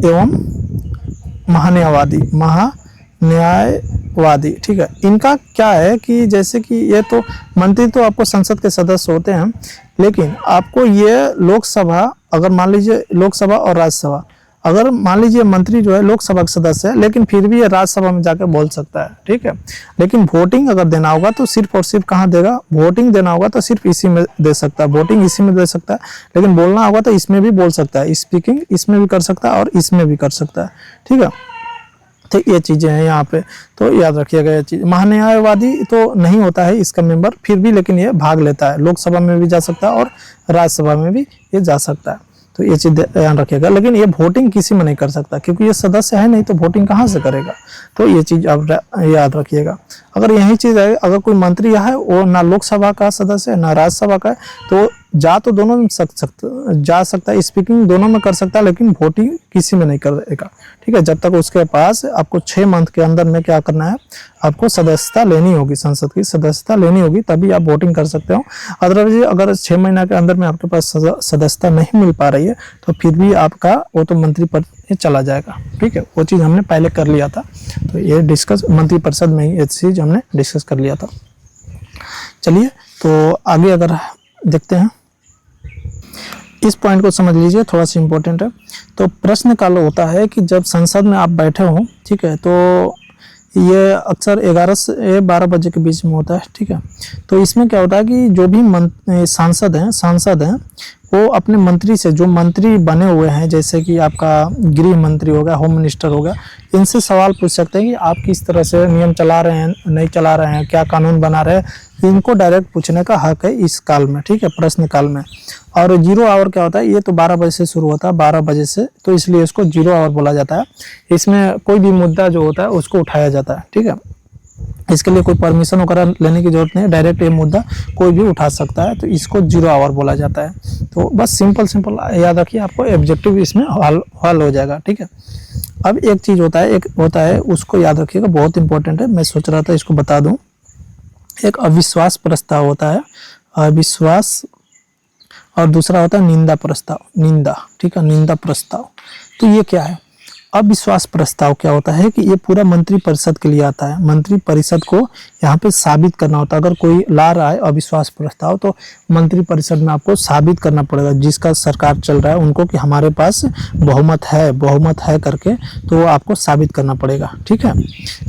एवं महान्यायवादी, ठीक है, इनका क्या है कि जैसे कि ये तो मंत्री तो आपको संसद के सदस्य होते हैं, लेकिन आपको ये लोकसभा, अगर मान लीजिए लोकसभा और राज्यसभा, अगर मान लीजिए मंत्री जो है लोकसभा का सदस्य है, लेकिन फिर भी ये राज्यसभा में जाकर बोल सकता है, ठीक है, लेकिन वोटिंग अगर देना होगा तो सिर्फ और सिर्फ कहाँ देगा? वोटिंग देना होगा तो सिर्फ इसी में दे सकता है, वोटिंग इसी में दे सकता है, लेकिन बोलना होगा तो इसमें भी बोल सकता है, स्पीकिंग इसमें भी कर सकता है और इसमें भी कर सकता है, ठीक है। तो ये चीज़ें हैं यहाँ पे, तो याद रखिएगा ये चीज़। महान्यायवादी तो नहीं होता है इसका मेंबर, फिर भी लेकिन ये भाग लेता है, लोकसभा में भी जा सकता है और राज्यसभा में भी ये जा सकता है, तो ये चीज़ ध्यान रखिएगा। लेकिन ये वोटिंग किसी में नहीं कर सकता, क्योंकि ये सदस्य है नहीं, तो वोटिंग कहाँ से करेगा? तो ये चीज़ आप याद रखिएगा। अगर यही चीज़ है, अगर कोई मंत्री है वो ना लोकसभा का सदस्य है ना राज्यसभा का है, तो जा तो दोनों में जा सकता है, स्पीकिंग दोनों में कर सकता है, लेकिन वोटिंग किसी में नहीं करेगा, ठीक है। जब तक उसके पास आपको 6 मंथ के अंदर में क्या करना है? आपको सदस्यता लेनी होगी, संसद की सदस्यता लेनी होगी, तभी आप वोटिंग कर सकते हो। अदरवाइज अगर 6 महीना के अंदर में आपके पास सदस्यता नहीं मिल पा रही है, तो फिर भी आपका वो तो मंत्री पद चला जाएगा, ठीक है। वो चीज़ हमने पहले कर लिया था, तो ये डिस्कस मंत्रिपरिषद में ही ये चीज़ हमने डिस्कस कर लिया था। चलिए, तो आगे अगर देखते हैं, इस पॉइंट को समझ लीजिए, थोड़ा सा इम्पोर्टेंट है। तो प्रश्नकाल होता है कि जब संसद में आप बैठे हो, ठीक है, तो ये अक्सर 11 से 12 बजे के बीच में होता है, ठीक है। तो इसमें क्या होता है कि जो भी सांसद हैं वो अपने मंत्री से, जो मंत्री बने हुए हैं, जैसे कि आपका गृह मंत्री हो गया, होम मिनिस्टर हो गया, इनसे सवाल पूछ सकते हैं कि आप किस तरह से नियम चला रहे हैं, नहीं चला रहे हैं, क्या कानून बना रहे हैं, इनको डायरेक्ट पूछने का हक है इस काल में, ठीक है, प्रश्न काल में। और 0 आवर क्या होता है? ये तो 12 बजे से शुरू होता है, 12 बजे से, तो इसलिए इसको 0 आवर बोला जाता है। इसमें कोई भी मुद्दा जो होता है उसको उठाया जाता है, ठीक है। इसके लिए कोई परमिशन वगैरह लेने की जरूरत नहीं है, डायरेक्ट ये मुद्दा कोई भी उठा सकता है, तो इसको 0 आवर बोला जाता है। तो बस सिंपल याद रखिए, आपको ऑब्जेक्टिव इसमें हल हो जाएगा, ठीक है। अब एक चीज़ होता है उसको याद रखिएगा, बहुत इंपॉर्टेंट है, मैं सोच रहा था इसको बता दूं। एक अविश्वास प्रस्ताव होता है, अविश्वास, और दूसरा होता है निंदा प्रस्ताव, ठीक है, निंदा प्रस्ताव। तो ये क्या है? अविश्वास प्रस्ताव क्या होता है कि ये पूरा मंत्रिपरिषद के लिए आता है। मंत्रिपरिषद को यहाँ पे साबित करना होता है। अगर कोई ला रहा है अविश्वास प्रस्ताव, तो मंत्रिपरिषद में आपको साबित करना पड़ेगा, जिसका सरकार चल रहा है उनको, कि हमारे पास बहुमत है करके, तो आपको साबित करना पड़ेगा, ठीक है।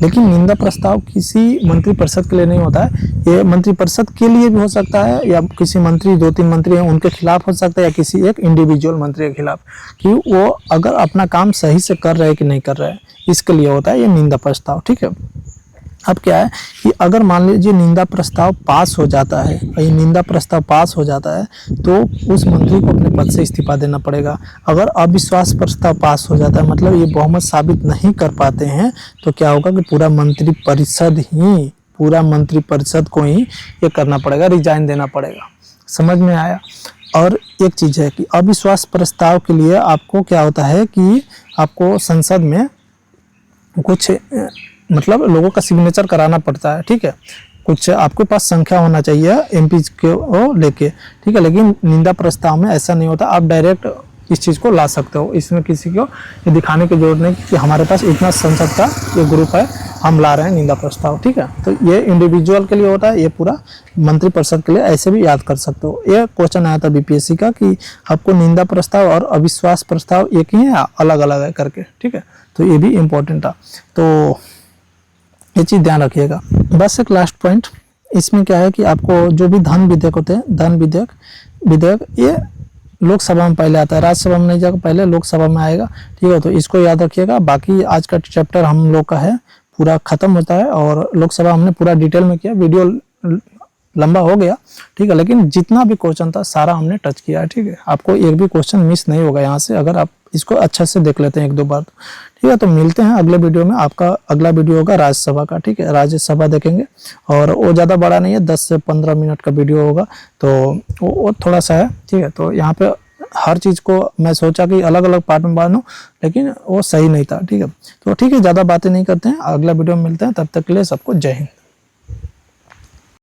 लेकिन निंदा प्रस्ताव किसी मंत्रिपरिषद के लिए नहीं होता है, ये मंत्रिपरिषद के लिए भी हो सकता है, या किसी मंत्री, 2-3 मंत्री हैं उनके खिलाफ हो सकता है, या किसी एक इंडिविजुअल मंत्री के खिलाफ, कि वो अगर अपना काम सही से कर रहे हैं कि नहीं कर रहे हैं, इसके लिए होता है ये निंदा प्रस्ताव, ठीक है। अब क्या है कि अगर मान लीजिए निंदा प्रस्ताव पास हो जाता है, ये निंदा प्रस्ताव पास हो जाता है, तो उस मंत्री को अपने पद से इस्तीफा देना पड़ेगा। अगर अविश्वास प्रस्ताव पास हो जाता है, मतलब ये बहुमत साबित नहीं कर पाते हैं, तो क्या होगा कि पूरा मंत्रिपरिषद को ही ये करना पड़ेगा, रिजाइन देना पड़ेगा। समझ में आया? और एक चीज़ है कि अविश्वास प्रस्ताव के लिए आपको क्या होता है कि आपको संसद में कुछ मतलब लोगों का सिग्नेचर कराना पड़ता है, ठीक है। कुछ आपके पास संख्या होना चाहिए एमपी को लेके, ठीक है। लेकिन निंदा प्रस्ताव में ऐसा नहीं होता, आप डायरेक्ट इस चीज़ को ला सकते हो। इसमें किसी को ये दिखाने की जरूरत नहीं कि हमारे पास इतना संसद का ये ग्रुप है, हम ला रहे हैं निंदा प्रस्ताव, ठीक है। तो ये इंडिविजुअल के लिए होता है, ये पूरा मंत्रिपरिषद के लिए ऐसे भी याद कर सकते हो। ये क्वेश्चन आया था बीपीएससी का कि आपको निंदा प्रस्ताव और अविश्वास प्रस्ताव एक ही है या अलग अलग है करके, ठीक है। तो ये भी इम्पोर्टेंट था, तो ये चीज़ ध्यान रखिएगा। बस एक लास्ट पॉइंट इसमें क्या है कि आपको जो भी धन विधेयक होते हैं, धन विधेयक ये लोकसभा में पहले आता है, राज्यसभा में नहीं जाएगा, पहले लोकसभा में आएगा, ठीक है। तो इसको याद रखिएगा। बाकी आज का चैप्टर हम लोग का है पूरा खत्म होता है, और लोकसभा हमने पूरा डिटेल में किया, वीडियो लंबा हो गया, ठीक है। लेकिन जितना भी क्वेश्चन था सारा हमने टच किया है, ठीक है। आपको एक भी क्वेश्चन मिस नहीं होगा यहाँ से, अगर आप इसको अच्छे से देख लेते हैं एक दो बार तो, ठीक है। तो मिलते हैं अगले वीडियो में। आपका अगला वीडियो होगा राज्यसभा का, ठीक है। राज्यसभा देखेंगे, और वो ज़्यादा बड़ा नहीं है, 10 से 15 मिनट का वीडियो होगा, तो वो थोड़ा सा है, ठीक है। तो यहाँ पे हर चीज़ को मैं सोचा कि अलग अलग पार्ट में बांटूं, लेकिन वो सही नहीं था, ठीक है। तो ठीक है, ज़्यादा बातें नहीं करते हैं, अगला वीडियो में मिलते हैं, तब तक के लिए सबको जय हिंद।